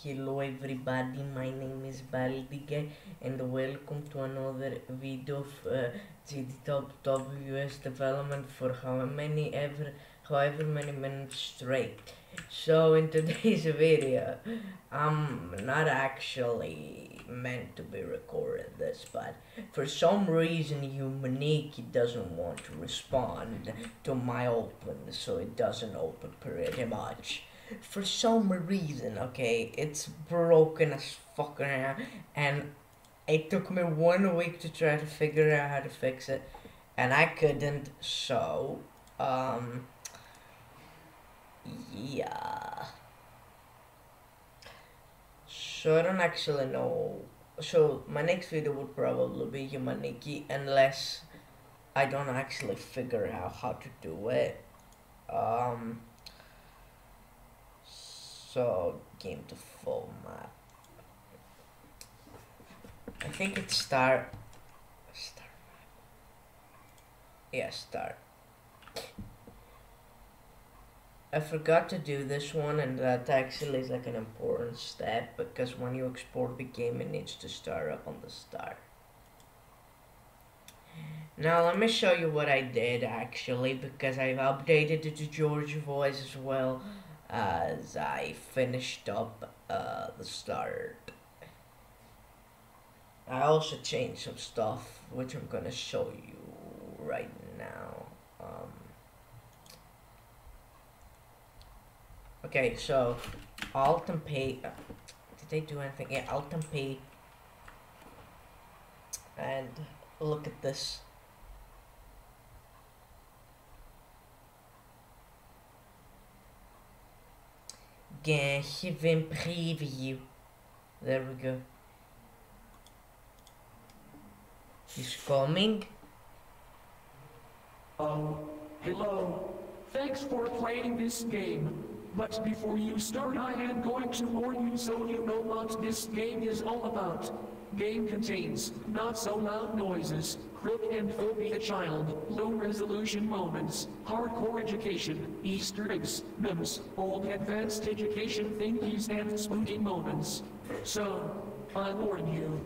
Hello everybody, my name is Baldige and welcome to another video of GDWWS development for however many minutes straight. So in today's video, I'm not actually meant to be recording this, but for some reason Yume Nikki doesn't want to respond to my open, so it doesn't open pretty much. For some reason, okay, it's broken as fuck now, and it took me 1 week to try to figure out how to fix it, and I couldn't, so, yeah. So I don't actually know, so my next video would probably be Yume Nikki, unless I don't actually figure out how to do it, So, game to full map. I think it's start map. Yeah, start. I forgot to do this one, and that actually is like an important step, because when you export the game it needs to start up on the start. Now let me show you what I did actually, because I've updated it to George voice as well as I finished up the start. I also changed some stuff which I'm gonna show you right now. Okay, so Alt and P. Did they do anything? Yeah, Alt and P. And look at this. GASwM preview. There we go. He's coming. Hello. Thanks for playing this game. But before you start, I am going to warn you so you know what this game is all about. Game contains not so loud noises, crook and phobia child, low resolution moments, hardcore education, Easter eggs, memes, old advanced education thingies and spooky moments. So, I warn you,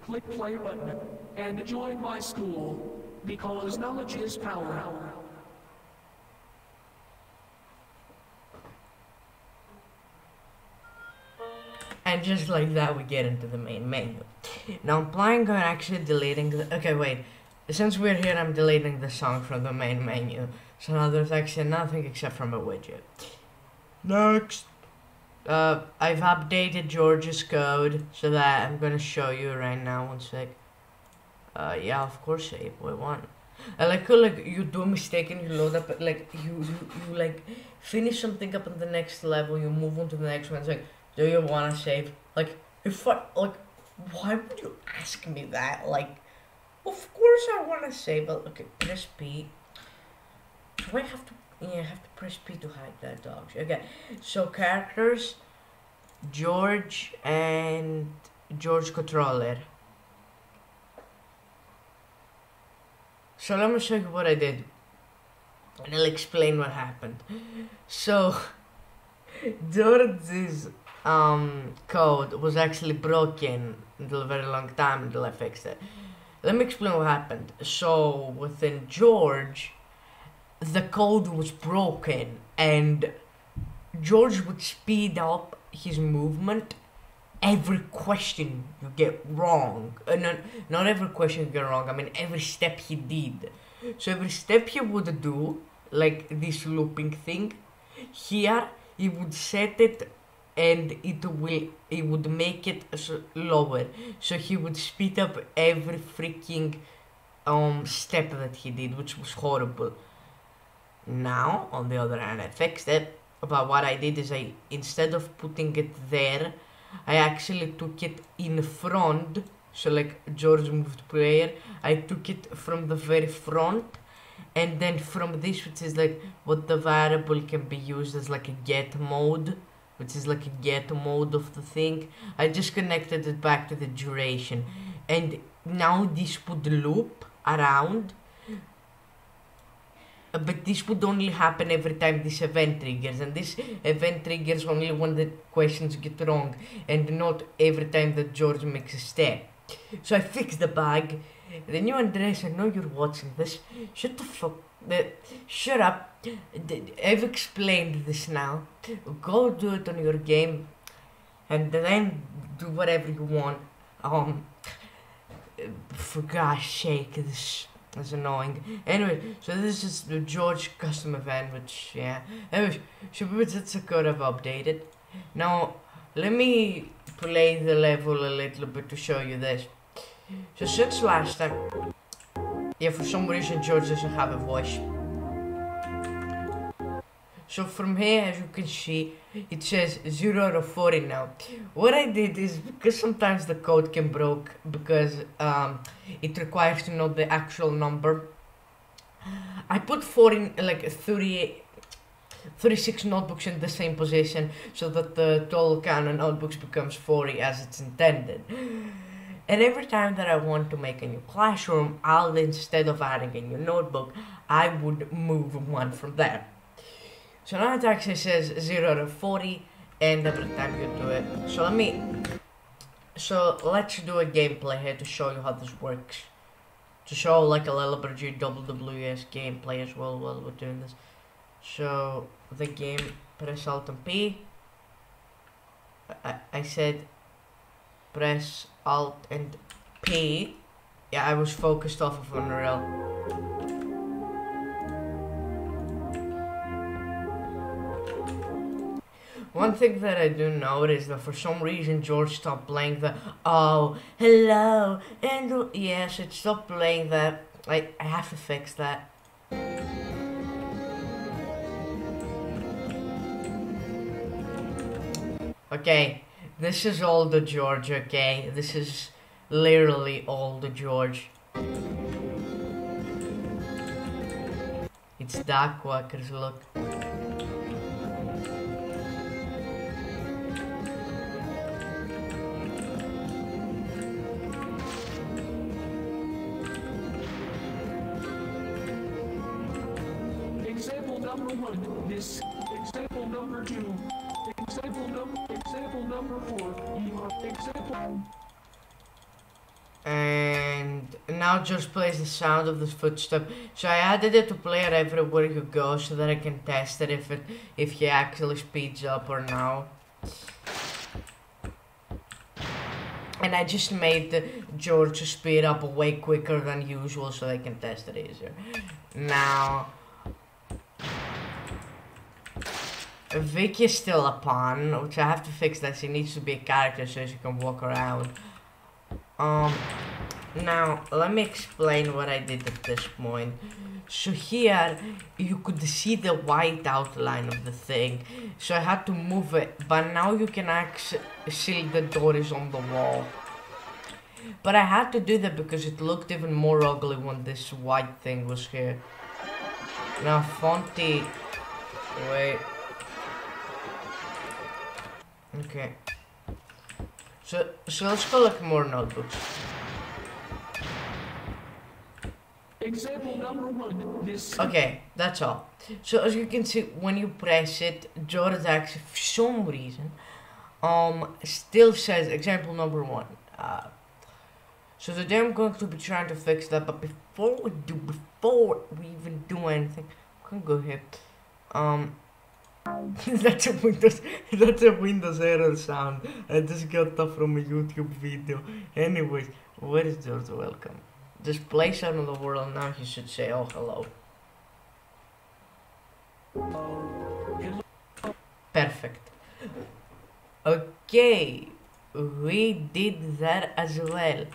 click play button, and join my school, because knowledge is power. And just like that, we get into the main menu. Now I'm planning on actually deleting the... Okay, wait. Since we're here, I'm deleting the song from the main menu. So now there's actually nothing except from a widget. Next! I've updated George's code so that I'm gonna show you right now. 1 sec. Yeah, of course, 8.1. I like how like you do a mistake and you load up, like you like finish something up on the next level, you move on to the next one. It's like, do you wanna save? Like, if I like, why would you ask me that? Like, of course I wanna save. But okay, press P. Do I have to? Yeah, I have to press P to hide that dog. Okay, so characters, George and George controller. So let me show you what I did, and I'll explain what happened. So, George's code was actually broken until a very long time until I fixed it. Let me explain what happened. So, within George, the code was broken, and George would speed up his movement every question you get wrong. Not every question you get wrong, I mean every step he did. So every step he would do, like this looping thing, here he would set it and it would make it lower. So he would speed up every freaking step that he did, which was horrible. Now, on the other hand, I fixed it. But what I did is instead of putting it there, I actually took it in front. So like George moved player, I took it from the very front, and then from this, which is like what the variable can be used as like a get mode, which is like a get mode of the thing, I just connected it back to the duration, and now this would loop around but this would only happen every time this event triggers, and this event triggers only when the questions get wrong, and not every time that George makes a step. So I fixed the bug. The new Andres, I know you're watching this. Shut the fuck. Shut up. I've explained this now. Go do it on your game, and then do whatever you want. For God's sake, this is annoying. Anyway, so this is the George custom event, which, yeah. Anyway, it's a code I've updated. Now, let me play the level a little bit to show you this. So since last time, yeah, for some reason George doesn't have a voice. So from here, as you can see, it says 0 out of 40 now. What I did is, because sometimes the code can broke, because it requires to know the actual number, I put 36 notebooks in the same position, so that the total count of notebooks becomes 40 as it's intended. And every time that I want to make a new classroom, instead of adding a new notebook, I would move one from there. So now it actually says 0 out of 40, and every time you do it. So let's do a gameplay here to show you how this works. To show like a little bit of GDWWS gameplay as well while we're doing this. So the game, press Alt and P. I said press Alt and P. Yeah, I was focused off of Unreal. One thing that I do notice that for some reason George stopped playing the "oh, hello," and yes, it stopped playing that. I have to fix that. Okay, this is all the George, okay? This is literally all the George. It's Dark Walkers, look. Example number 1, this. Example number 2. Example number 4. Example. And now just plays the sound of the footstep. So I added it to play it everywhere you go, so that I can test it if he actually speeds up or no. And I just made George speed up way quicker than usual, so I can test it easier. Now, Vic is still a pawn, which I have to fix. That she needs to be a character so she can walk around. Now let me explain what I did at this point. So here you could see the white outline of the thing, so I had to move it, but now you can actually see the door is on the wall. But I had to do that because it looked even more ugly when this white thing was here. Now Fonty, wait. Okay. So let's collect more notebooks. Example number 1, this. Okay, that's all. So as you can see, when you press it, George actually, for some reason, still says example number 1. So today I'm going to be trying to fix that, but before we even do anything, we can go here. That's a Windows error sound. I just got that from a YouTube video. Anyways, where is George? Welcome. Just place out of the world now. He should say, "Oh, hello." Perfect. Okay, we did that as well.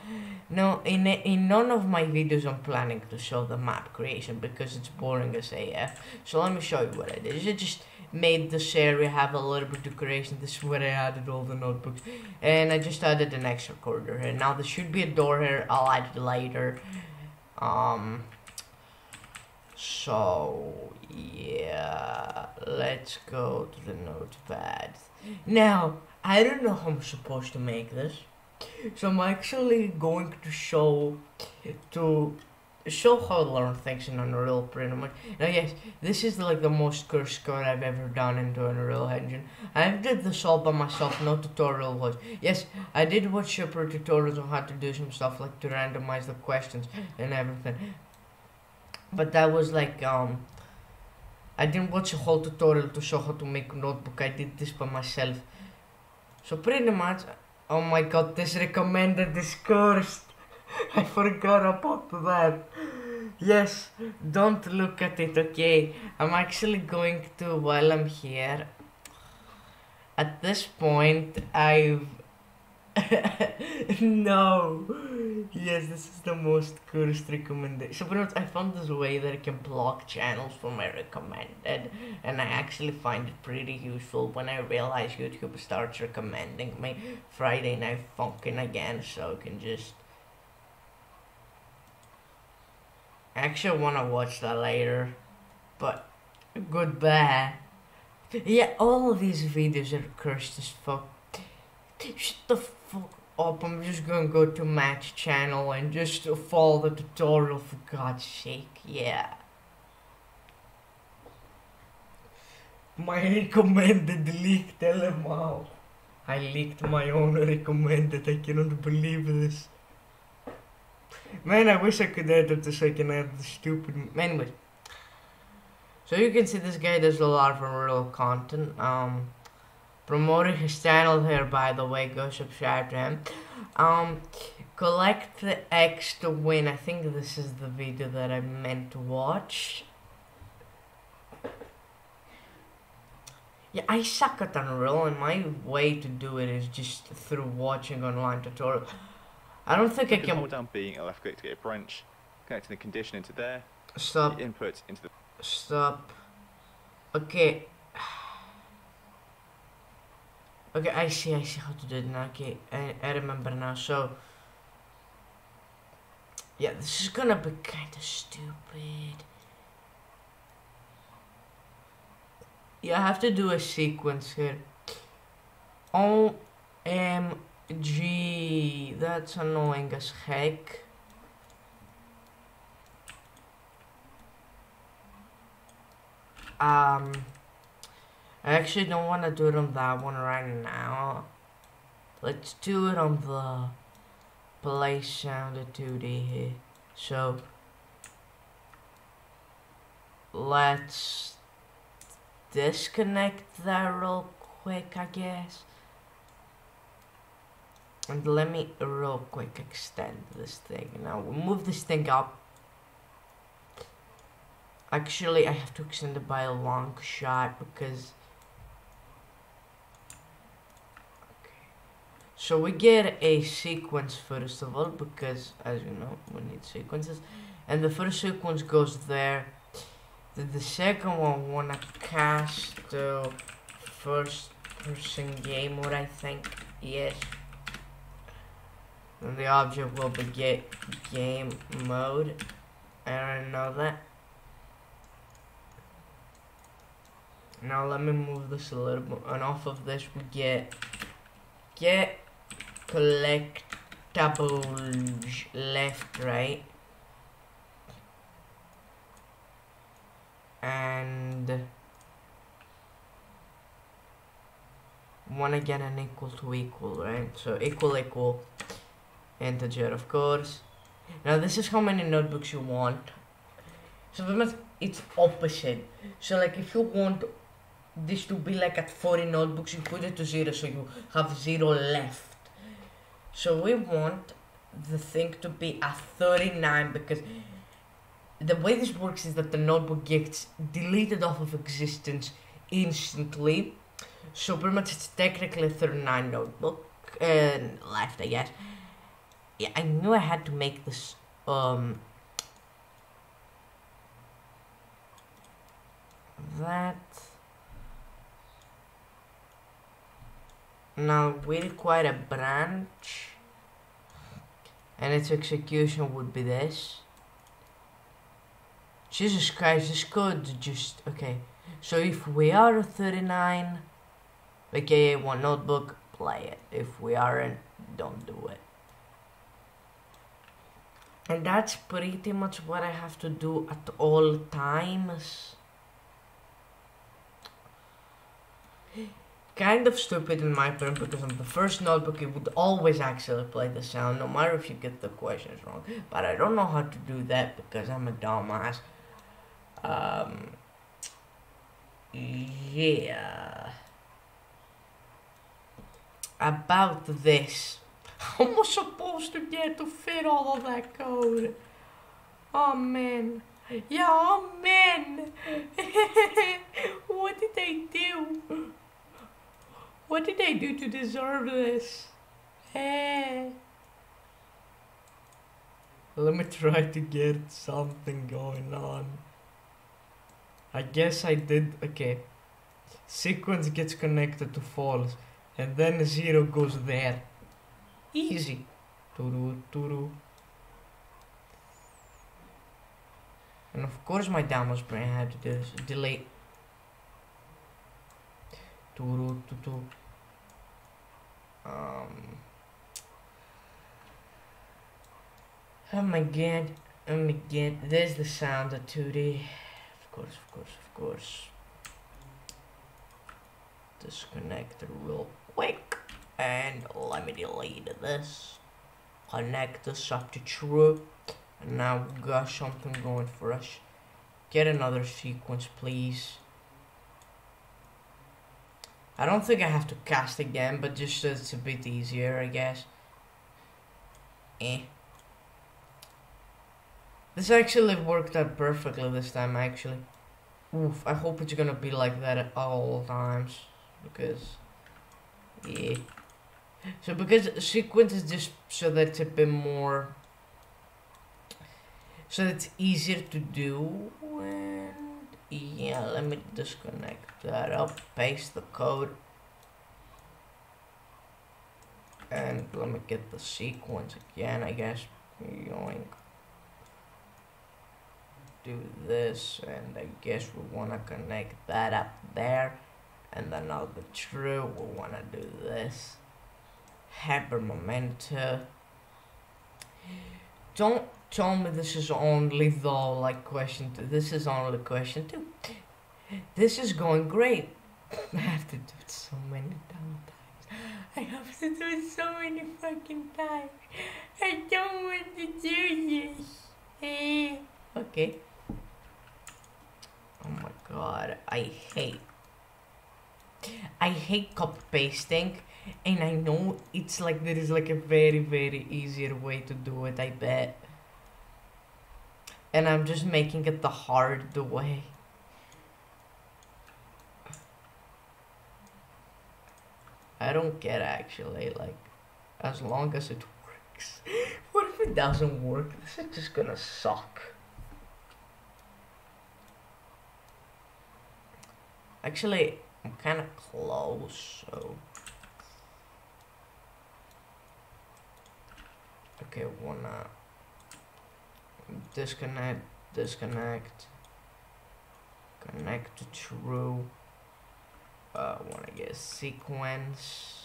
Now, in none of my videos I'm planning to show the map creation because it's boring as AF. So let me show you what I did. I just made this area have a little bit of decoration. This is where I added all the notebooks, and I just added an extra corridor here. Now there should be a door here. I'll add it later. So yeah, let's go to the notepad. Now I don't know how I'm supposed to make this, so I'm actually going to show to show how to learn things in Unreal pretty much. Now yes, this is like the most cursed code I've ever done into Unreal Engine. I did this all by myself, no tutorial was. Yes, I did watch separate tutorials on how to do some stuff like to randomize the questions and everything. But that was like I didn't watch a whole tutorial to show how to make a notebook. I did this by myself. So pretty much, oh my god, this recommended is cursed. I forgot about that. Yes, don't look at it, okay? I'm actually going to, while I'm here, at this point, I've... No! Yes, this is the most cursed recommendation. So pretty much, I found this way that I can block channels from my recommended, and I actually find it pretty useful when I realize YouTube starts recommending me Friday Night Funkin' again, so I can just... Actually, I wanna watch that later, but goodbye. Yeah, all of these videos are cursed as fuck. Shut the fuck up, I'm just gonna go to Matt's channel and just follow the tutorial for God's sake, yeah. My recommended leaked lmao. I leaked my own recommended, I cannot believe this. Man, I wish I could edit this so I can add the stupid... Anyways. So you can see this guy does a lot of real content. Promoting his channel here, by the way. Go subscribe to him. Collect the X to win. I think this is the video that I meant to watch. Yeah, I suck at Unreal, and my way to do it is just through watching online tutorials. I don't think I can hold down B and left click to get a branch, connecting the condition into there. Stop. The input into the... Stop. Okay. Okay, I see how to do it now. Okay, I remember now. So, yeah, this is gonna be kind of stupid. Yeah, I have to do a sequence here. OMG, that's annoying as heck. I actually don't want to do it on that one right now. Let's do it on the play sound 2D here. So, let's disconnect that real quick, I guess. And let me real quick extend this thing. Now, we'll move this thing up. Actually, I have to extend it by a long shot because... Okay. So we get a sequence first of all because, as you know, we need sequences. And the first sequence goes there. The second one wanna cast to first person game mode, I think. Yes. And the object will be game mode. I already know that. Now let me move this a little bit, and off of this we get collectibles left, right, and one again and equal to equal, right? So equal integer, of course. Now this is how many notebooks you want. So it's opposite. So like if you want this to be like at 40 notebooks, you put it to 0, so you have 0 left. So we want the thing to be at 39 because the way this works is that the notebook gets deleted off of existence instantly. So pretty much it's technically 39 notebook left, I guess. Yeah, I knew I had to make this that. Now we require a branch, and its execution would be this. Jesus Christ, this code just okay. So if we are 39, aka one notebook, play it. If we aren't, don't do it. And that's pretty much what I have to do at all times. Kind of stupid in my opinion, because on the first notebook it would always actually play the sound, no matter if you get the questions wrong. But I don't know how to do that because I'm a dumbass. Yeah. About this. How am I supposed to get to fit all of that code? Oh man. Yeah, oh man. What did I do? What did I do to deserve this? Let me try to get something going on. I guess I did. Okay. Sequence gets connected to false, and then 0 goes there. Easy. Turu. And of course my dumbass brain had to do this. Delete. Turu. Oh my god. There's the sound of 2D. Of course. Disconnect real quick. And let me delete this. Connect this up to true. And now we got something going for us. Get another sequence, please. I don't think I have to cast again, but just so it's a bit easier, I guess. This actually worked out perfectly this time, actually. Oof, I hope it's gonna be like that at all times. Because, yeah. So because sequence is just so that it's a bit more, so it's easier to do. And yeah, let me disconnect that up, paste the code, and let me get the sequence again, I guess. Yoink. Do this, and I guess we wanna connect that up there, and then now the true, we wanna do this. Hyper memento. Don't tell me this is only though like question 2. This is only question 2. This is going great. I have to do it so many times. I have to do it so many fucking times. I don't want to do this. Okay. Oh my god, I hate copy pasting, and I know it's like there is like a very easier way to do it, I bet. And I'm just making it the hard way. I don't get actually, like, as long as it works. What if it doesn't work? This is just gonna suck. Actually, I'm kind of close, so. Okay, wanna disconnect, connect to true. Wanna get sequence.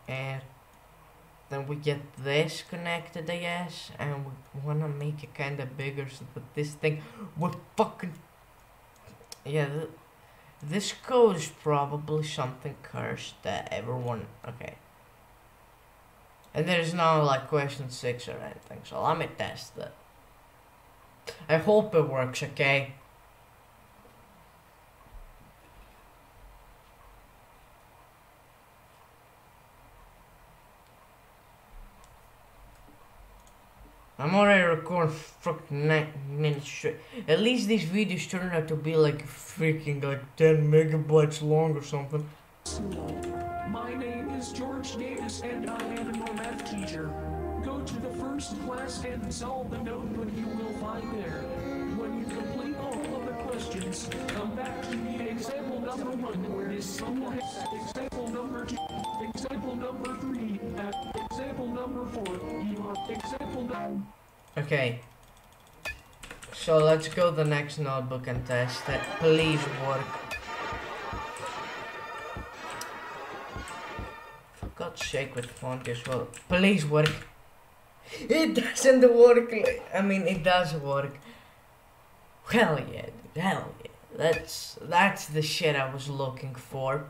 And then we get this connected, I guess, and we wanna make it kinda bigger so that this thing would fucking, yeah, this code is probably something cursed that everyone, okay. And there's no like question 6 or anything, so let me test it. I hope it works, okay? I'm already recording fucking 9 minutes straight. At least these videos turn out to be like freaking like 10 megabytes long or something. My name is George Davis and I am your math teacher. Go to the first class and solve the notebook you will find there. When you complete all of the questions, come back to the example number 1 where it is example number 2, example number 3, example number 4, example 9. Okay. So let's go to the next notebook and test it. Please work. shake with font as well. Please work. It doesn't work. I mean, it does work. Hell yeah, dude. Hell yeah. That's the shit I was looking for.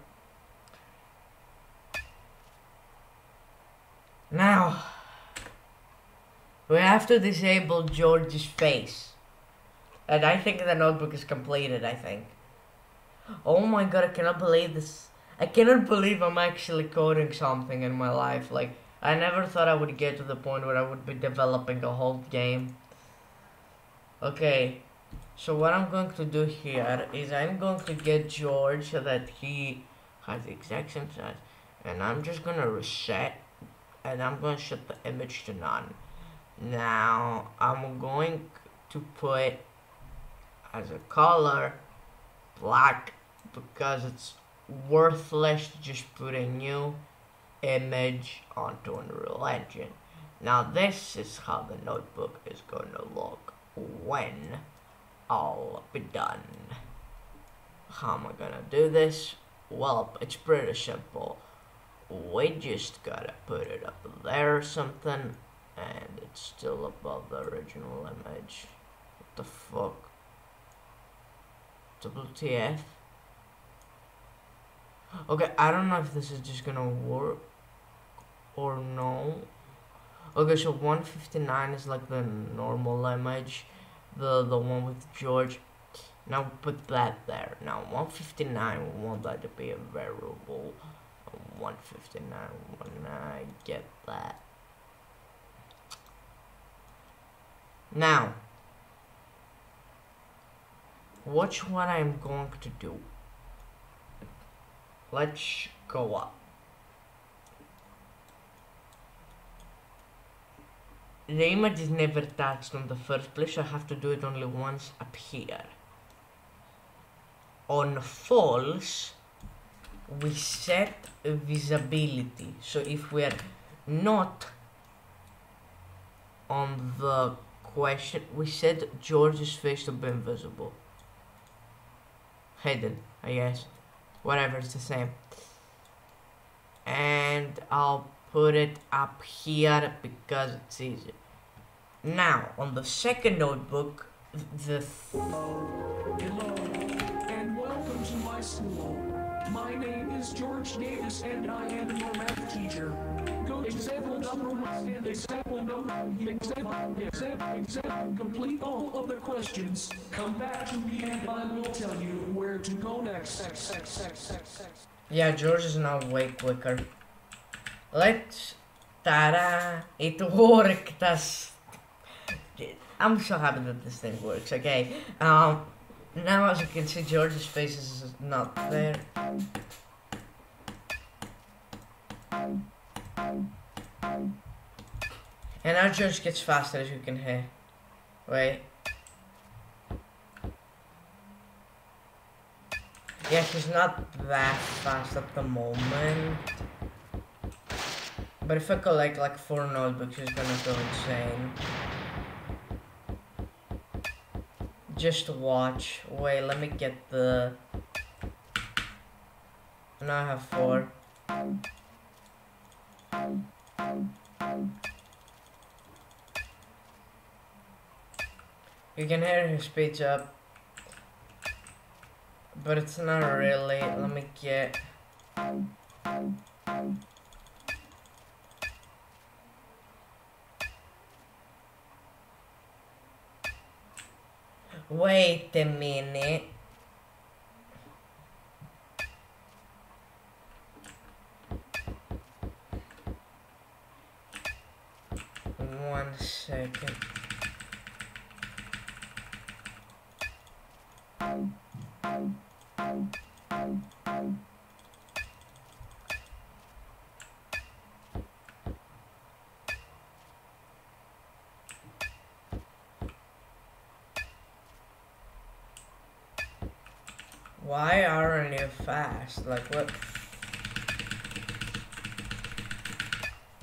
Now, we have to disable George's face. And I think the notebook is completed, I think. Oh my god, I cannot believe this. I cannot believe I'm actually coding something in my life. Like, I never thought I would get to the point where I would be developing a whole game. Okay, so what I'm going to do here is I'm going to get George so that he has the exact same size. And I'm just gonna reset. And I'm going to set the image to none. Now, I'm going to put as a color black because it's worthless to just put a new image onto Unreal Engine. Now, this is how the notebook is going to look when all be done. How am I going to do this? Well, it's pretty simple. We just gotta put it up there or something, and it's still above the original image. What the fuck? WTF? Okay, I don't know if this is just gonna work or no. Okay, so 159 is like the normal image, the one with George. Now put that there. Now 159, we want that to be a variable. 159 when I get that. Now, watch what I'm going to do. Let's go up. The image is never touched in the first place, so I have to do it only once up here. On false, we set visibility. So if we are not on the question, we set George's face to be invisible. Hidden, I guess. Whatever, it's the same. And I'll put it up here because it's easy. Now, on the second notebook, Hello, and welcome to my school. My name is George Davis and I am your math teacher. Go to example number 1 and example number example. Complete all of the questions. Come back to me and I will tell you where to go next. yeah, George is now way quicker. Let's... Ta-da! It worked! I'm so happy that this thing works, okay? Now as you can see, George's face is not there. And now George gets faster, as you can hear. Wait. Yeah, he's not that fast at the moment. But if I collect like 4 notebooks, he's gonna go insane. Just watch. Wait, let me get the... Now I have 4. You can hear his speech up. But it's not really. Let me get... Wait a minute. One second. Why aren't you fast? Like what?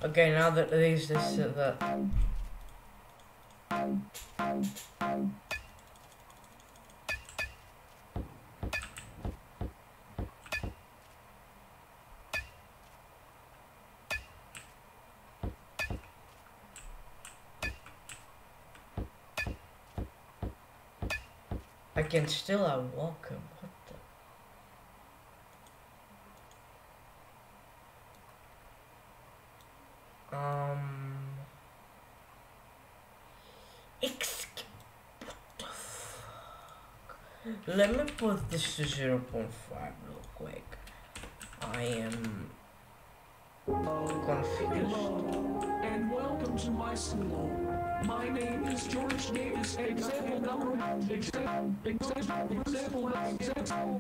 Okay, now that this is the... I can still outwalk him. What the? What the fuck? Let me put this to 0.5 real quick. I am confused. Hello, and welcome to my school. My name is George Davis. Example number,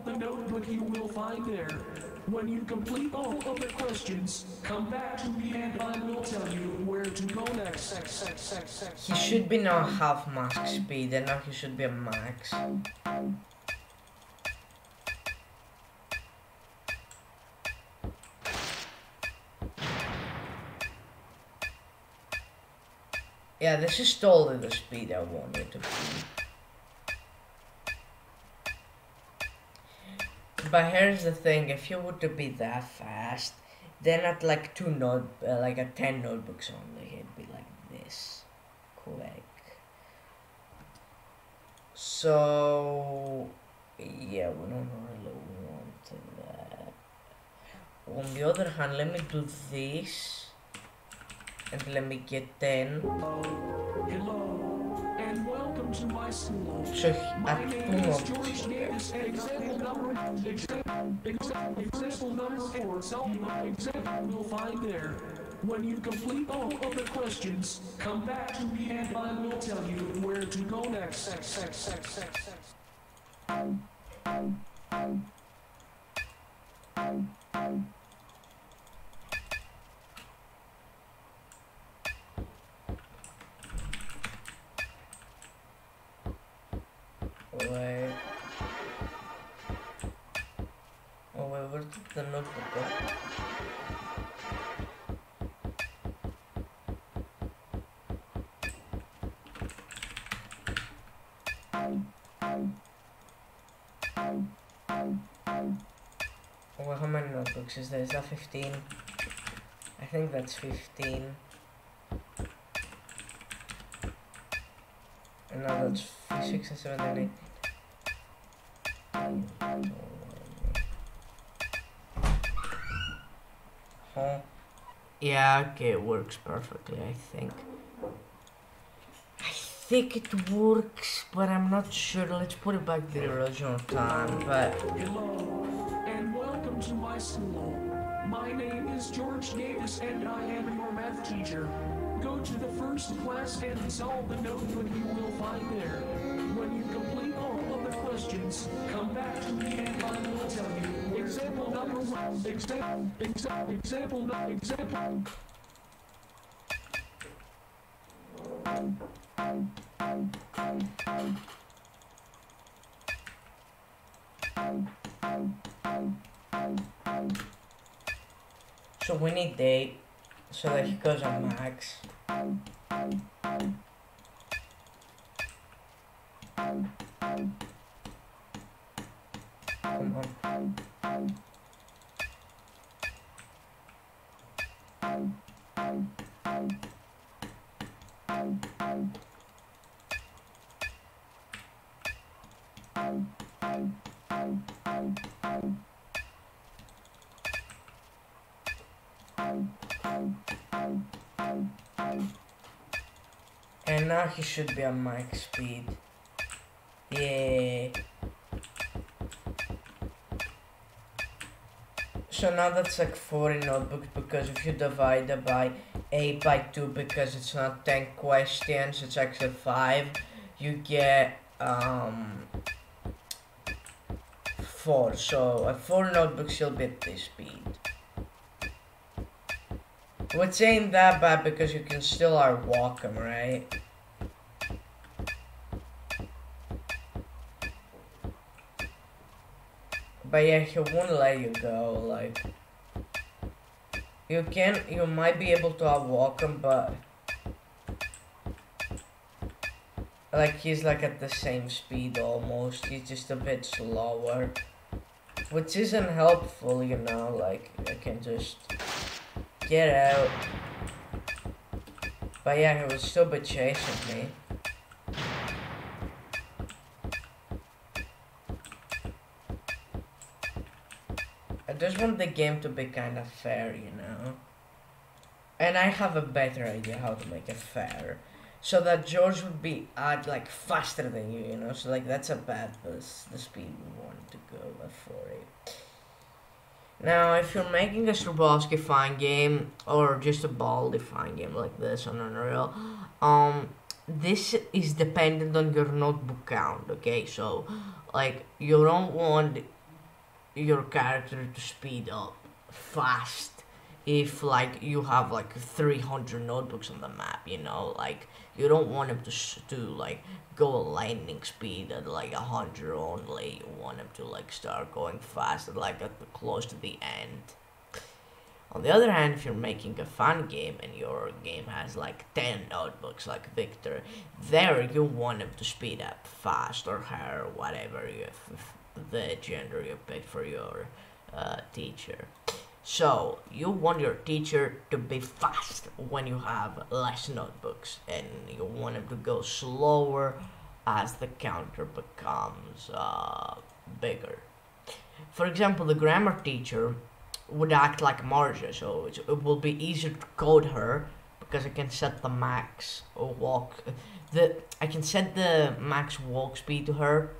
the notebook you will find there. When you complete all of the questions, come back to me and I will tell you where to go next. He should be now half max speed, and now he should be a max. Yeah, this is totally the speed I wanted to be. But here's the thing, if you were to be that fast, then at like 10 notebooks only, it'd be like this quick. So yeah, we don't really want that. On the other hand, let me do this. And let me get 10. Hello, and welcome to my school. So My at 2 name is notebooks. George Davis. Example number 4. Example you'll find there. When you complete all of the questions, come back to me and I will tell you where to go next. Wait. Oh wait, where did the notebook go? Oh, well, how many notebooks is there? Is that 15? I think that's 15. And now that's 6 and 7 and 8. Huh? Yeah, okay, it works perfectly, I think. I think it works, but I'm not sure. Let's put it back to the original time, but... Hello, and welcome to my school. My name is George Davis and I am your math teacher. Go to the first class and solve the notebook you will find there. When you complete all of the questions, come back to me and I will tell you. Example number 1. Example. So we need 8, so that he goes on max. Come on. And now he should be on max speed. Yeah. So now that's like 40 notebooks, because if you divide it by 8 by 2, because it's not 10 questions, it's actually 5, you get 4. So at 4 notebooks you'll be at this speed. Which ain't that bad, because you can still outwalk him, right? But yeah, he won't let you go, like... You might be able to outwalk him, but... Like, he's like at the same speed almost, he's just a bit slower. Which isn't helpful, you know, like, I can just... Get out. But yeah, he would still be chasing me. just want the game to be kind of fair, you know. And I have a better idea how to make it fair. So that George would be like faster than you know. So like that's about the speed we want to go for it. Now, if you're making a Strabowski fine game or just a Baldi fine game like this on Unreal, this is dependent on your notebook count. Okay, so like you don't want your character to speed up fast if like you have like 300 notebooks on the map, you know, like you don't want him to like go lightning speed at like 100 only. You want him to like start going fast at like close to the end. On the other hand, if you're making a fun game and your game has like 10 notebooks like Victor, there you want him to speed up fast or her, whatever you the gender you pick for your teacher. So you want your teacher to be fast when you have less notebooks, and you want him to go slower as the counter becomes bigger. For example, the grammar teacher would act like Marja, so it will be easier to code her because I can set the max walk speed to her,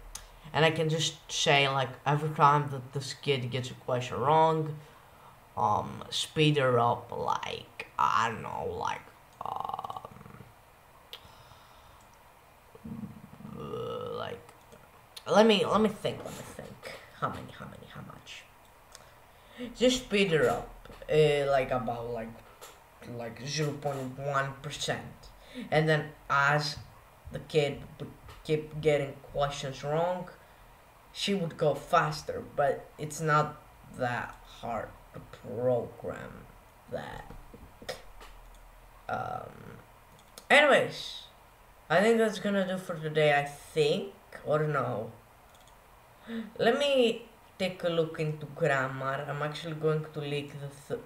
and I can just say like every time that this kid gets a question wrong, speed her up like I don't know, like like let me think. How much? Just speed her up like about like 0.1%, and then as the kid would keep getting questions wrong, she would go faster, but it's not that hard to program that. Anyways, I think that's gonna do for today, I think, or no. Let me take a look into grammar. I'm actually going to leak the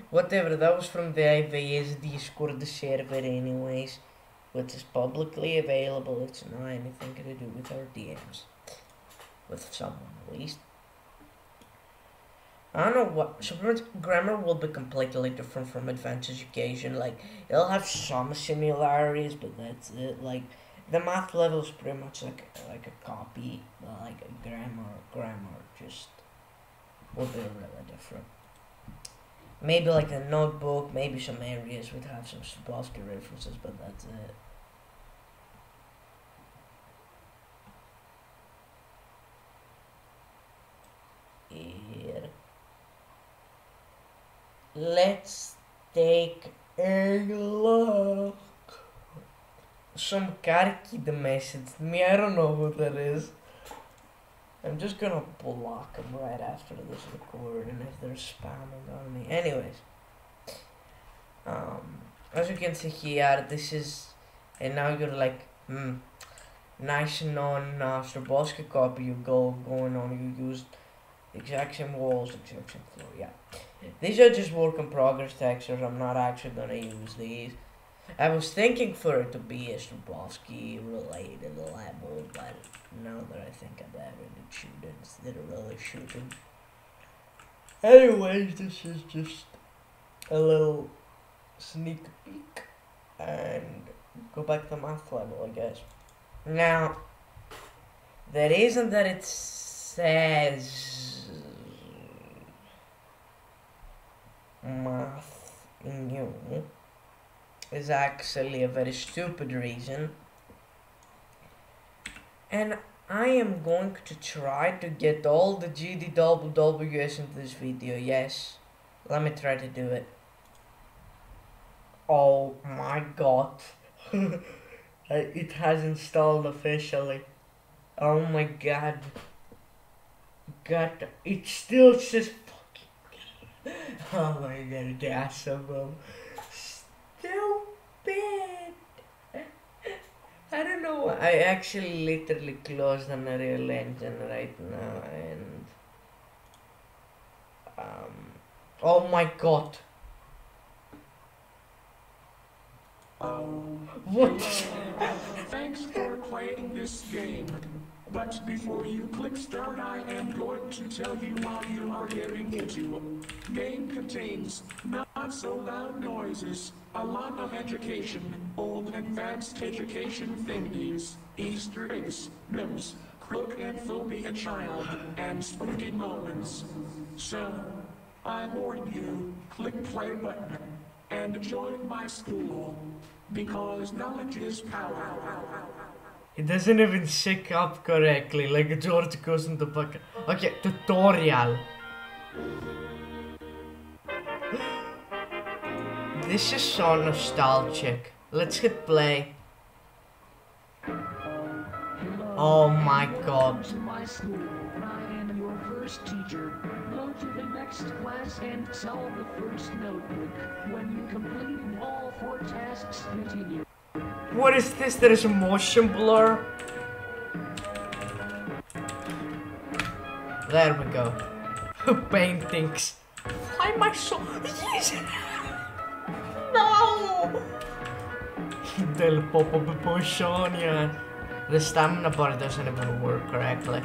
whatever, that was from the IVS Discord server anyways, which is publicly available. It's not anything to do with our DMs. With someone, at least. I don't know what. So grammar will be completely different from advanced education. Like, it'll have some similarities, but that's it. Like, the math level is pretty much like a copy, like a grammar just will be really different. Maybe like a notebook, maybe some areas would have some Strabowski references, but that's it. Here. Let's take a look. Some car kid messaged me. I don't know who that is. I'm just gonna block him right after this recording if they're spamming on me. Anyways, as you can see here, this is, and now you're like, nice non Strabowski copy. You going on. You used exact same walls, exact same floor. Yeah, these are just work in progress textures. I'm not actually gonna use these. I was thinking for it to be a Strabowski related level, but now that I think about it, it shouldn't. It really shouldn't. Anyways, this is just a little sneak peek, and go back to math level, I guess. Now, the reason that it says math in Yume is actually a very stupid reason, and I am going to try to get all the GDWWS into this video. Yes, let me try to do it. Oh my god. It has installed officially. Oh my god. God, it still says fucking. Oh my god, GASwM. Stupid. I don't know. I actually literally closed an Unreal Engine right now, and oh my god. Oh, What? yeah. Thanks for playing. playing this game. But before you click start, I am going to tell you what you are getting into. Game contains not so loud noises, a lot of education, old advanced education thingies, Easter eggs, memes, crook and phobia a child, and spooky moments. So, I warn you, click play button, and join my school, because knowledge is power. It doesn't even shake up correctly, like George goes into bucket. Okay, tutorial. This is so nostalgic. Let's hit play. Oh my god. Welcome to my school. I am your first teacher. Go to the next class and solve the first notebook. When you complete all 4 tasks, continue. What is this? There is a motion blur. There we go. Paintings. Why am I so... Yes! No! Del popo potion. The stamina bar doesn't even work correctly.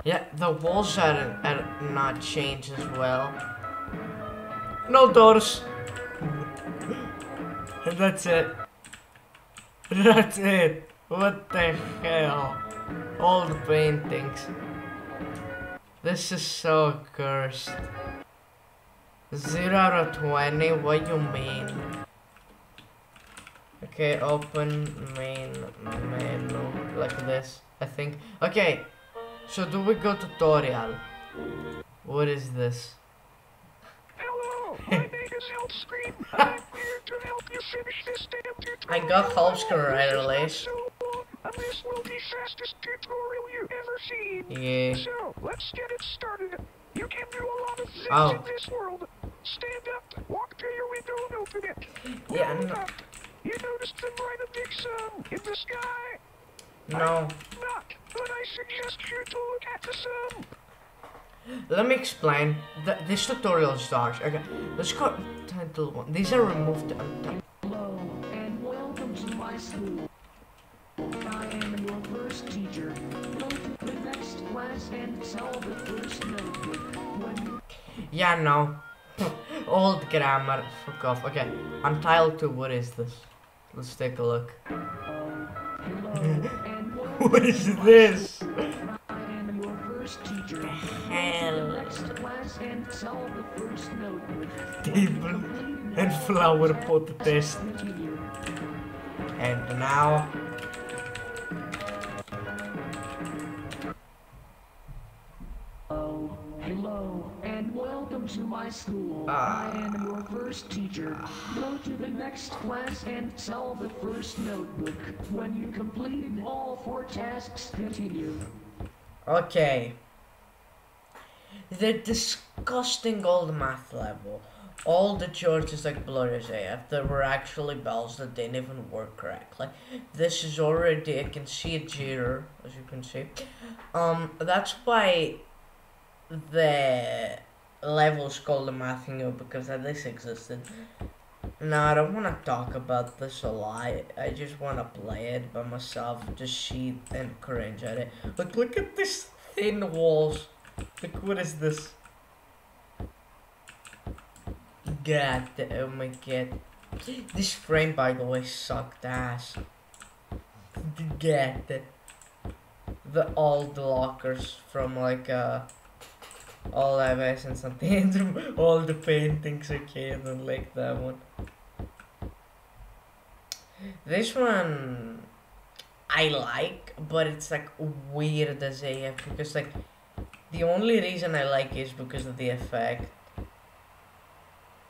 Yeah, the walls are not changed as well. No doors. And that's it. That's it. What the hell? All the paintings. This is so cursed. 0 out of 20, what you mean? Okay, open main menu, like this, I think. Okay, so do we go tutorial? What is this? Hello, my name is Help Screen. I'm here to help you finish this damn tutorial. I got help screen right away. This will be fastest tutorial you've ever seen. Yeah. So, let's get it started. You can do a lot of things Oh. in this world. Stand up, walk to your window and open it. Yeah, Hold no. up. You noticed the bright big sun in the sky? No. Not, but I suggest you to look at the sun. Let me explain. This tutorial starts. Okay, let's go title 1. These are removed. Hello, and welcome to my school. I am your first teacher. Go to the next class and solve the first notebook. When you Yeah, no. Old grammar. Fuck off. Okay, I'm tile 2. What is this? Let's take a look. hello, and welcome What is to my this? school. I am your first teacher. Go to the Hell. next class and solve the first notebook. Table and flower pot test. Continue. And now. Hello, and welcome to my school. I am your first teacher. Go to the next class and solve the first notebook. When you complete all 4 tasks, continue. Okay. The disgusting old math level. All the Georges like blurry as AF. There were actually bells that didn't even work correctly. This is already, I can see a jitter, as you can see. That's why the level is called the math new, because this existed. No, I don't want to talk about this a lot. I just want to play it by myself, just see and cringe at it. Look at this thin walls. Look, what is this? God, oh my god. This frame, by the way, sucked ass. God. The old lockers from like all MS and something. All the paintings, okay, I don't like that one. This one I like, but it's like weird as AF, because like the only reason I like is because of the effect.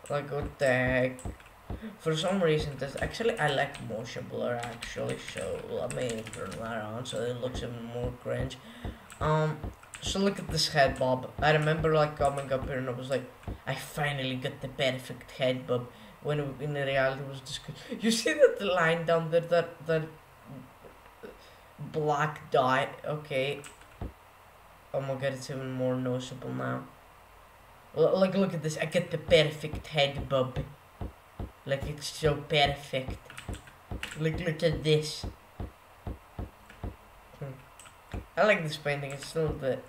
Like, what the heck? For some reason, this actually I like motion blur actually, so let me turn that on so it looks even more cringe. So look at this head bob. I remember like coming up here and I was like, I finally got the perfect head bob. When in reality it was just good. You see that line down there, that black dot? Okay. Oh my god, it's even more noticeable now. Like, look at this. I get the perfect head bob. Like, it's so perfect. Look at this. I like this painting. It's still the.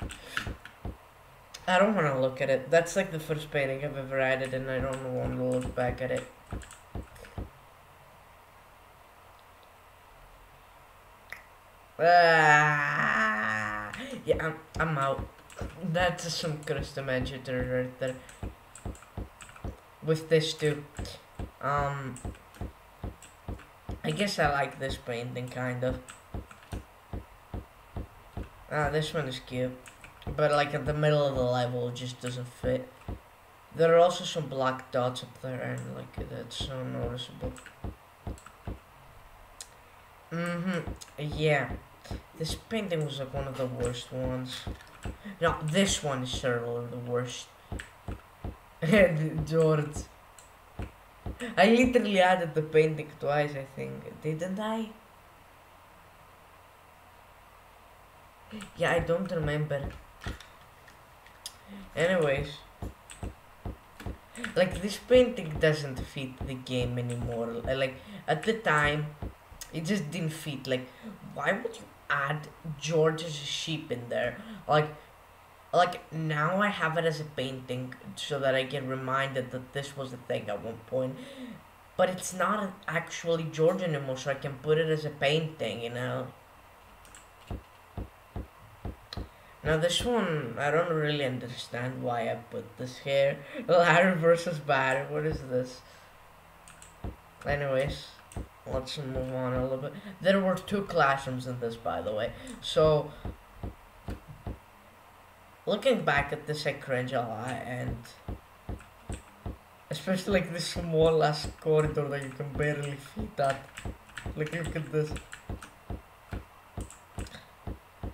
I don't want to look at it. That's like the first painting I've ever added, and I don't want to look back at it. Yeah, I'm out. That's some custom editor right there. With this too. I guess I like this painting kind of. This one is cute. But like at the middle of the level it just doesn't fit. There are also some black dots up there and like that's so noticeable. Yeah. This painting was like one of the worst ones. No, this one is certainly the worst. George. I literally added the painting twice, I think. Didn't I? Yeah, I don't remember. Anyways. Like, this painting doesn't fit the game anymore. Like, at the time, it just didn't fit. Like, why would you add George's sheep in there? Like now I have it as a painting so that I get reminded that this was a thing at one point. But it's not actually George anymore, so I can put it as a painting, you know? Now this one, I don't really understand why I put this here. Larry versus Barry, what is this? Anyways, let's move on a little bit. There were 2 classrooms in this, by the way. So, looking back at this, I cringe a lot, and especially like this small ass corridor that you can barely fit at. Look at this.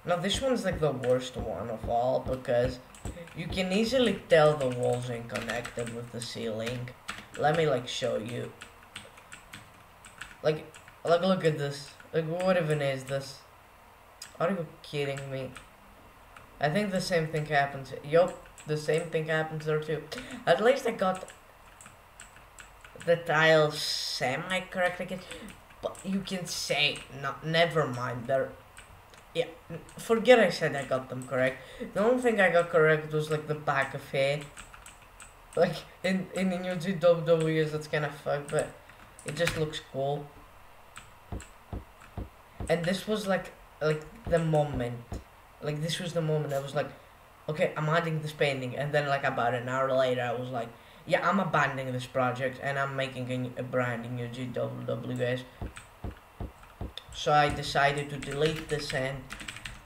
Now this one's like the worst one of all because you can easily tell the walls ain't connected with the ceiling. Let me like show you. Like look at this. Like what even is this? Are you kidding me? I think the same thing happens. Yup, the same thing happens there too. At least I got the tiles semi-correct, I guess. But you can say, no, never mind. They're, yeah, forget I said I got them correct. The only thing I got correct was like the back of it. Like in the new GDWWS, that's kind of fucked, but it just looks cool. And this was like the moment. Like this was the moment I was like, okay, I'm adding this painting, and then like about an hour later I was like, yeah, I'm abandoning this project and I'm making a brand new GDWWS. So I decided to delete this and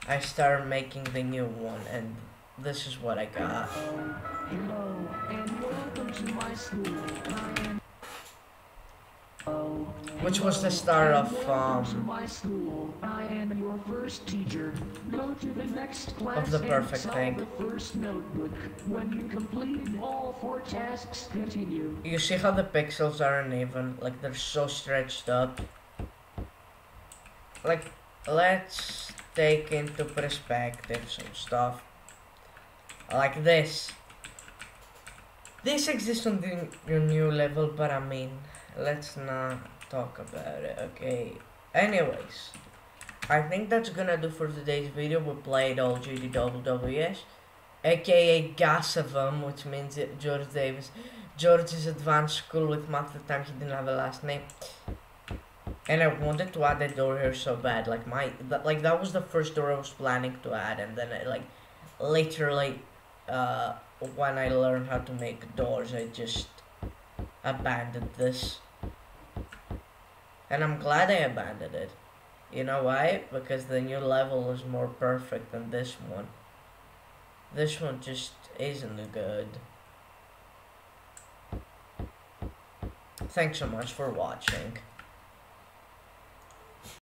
I started making the new one, and this is what I got. Hello, and welcome to my school. Which was the start of Welcome to my school. I am your first teacher. Go to the next class the perfect and solve thing. the first notebook. When you complete all 4 tasks, continue. You see how the pixels are uneven, like they're so stretched up. Like, let's take into perspective some stuff like this. This exists on your new level, but I mean, let's not talk about it, okay? Anyways, I think that's gonna do for today's video. We played all GDWWS, aka GASwM, which means George's advanced school with math. At the time he didn't have a last name. And I wanted to add a door here so bad, like that was the first door I was planning to add, and then I, like, literally, when I learned how to make doors, I just abandoned this. And I'm glad I abandoned it. You know why? Because the new level is more perfect than this one. This one just isn't good. Thanks so much for watching.